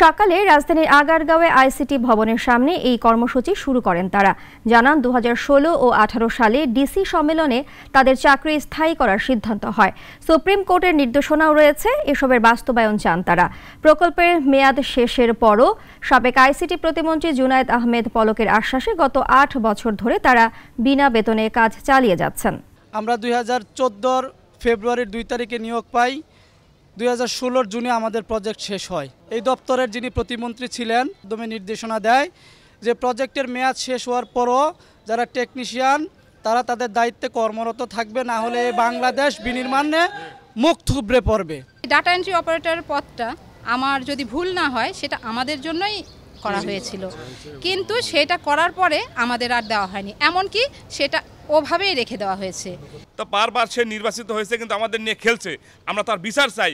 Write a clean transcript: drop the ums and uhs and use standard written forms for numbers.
সকালে রাজধানীর আগারগাঁওয়ে আইসিটি ভবনের সামনে এই কর্মসূচি শুরু করেন তারা। জানান 2016 ও 18 সালে ডিসি সম্মেলনে তাদের চাকরি স্থায়ী করার সিদ্ধান্ত হয়। সুপ্রিম কোর্টের নির্দেশনাও রয়েছে, এসবের বাস্তবায়ন চান তারা। প্রকল্পের মেয়াদ শেষের পরও সাবেক আইসিটি প্রতিমন্ত্রী জুনায়েদ আহমেদ পলকের আশ্বাসে গত 8 বছর ধরে তারা বিনা বেতনে কাজ চালিয়ে যাচ্ছেন। আমরা 2014 ফেব্রুয়ারির 2 তারিখে নিয়োগ পাই। 2016 জুনে আমাদের প্রজেক্ট শেষ হয়। এই দপ্তরের যিনি প্রতিমন্ত্রী ছিলেন দমে নির্দেশনা দেয় যে প্রজেক্টের মেয়াদ শেষ হওয়ার পরও যারা টেকনিশিয়ান তারা তাদের দায়িত্বে কর্মরত থাকবে, না হলে বাংলাদেশ বিনির্মাণে মুখ থুবড়ে পড়বে। ডাটা এন্ট্রি অপারেটরের পদটা আমার যদি ভুল না হয় সেটা আমাদের জন্যই করা হয়েছিল, কিন্তু সেটা করার পরে আমাদের আর দেওয়া হয়নি, এমনকি সেটা ওভাবেই রেখে দেওয়া হয়েছে। তো বারবার সে নির্বাচিত হয়েছে কিন্তু আমাদের নিয়ে খেলছে, আমরা তার বিচার চাই।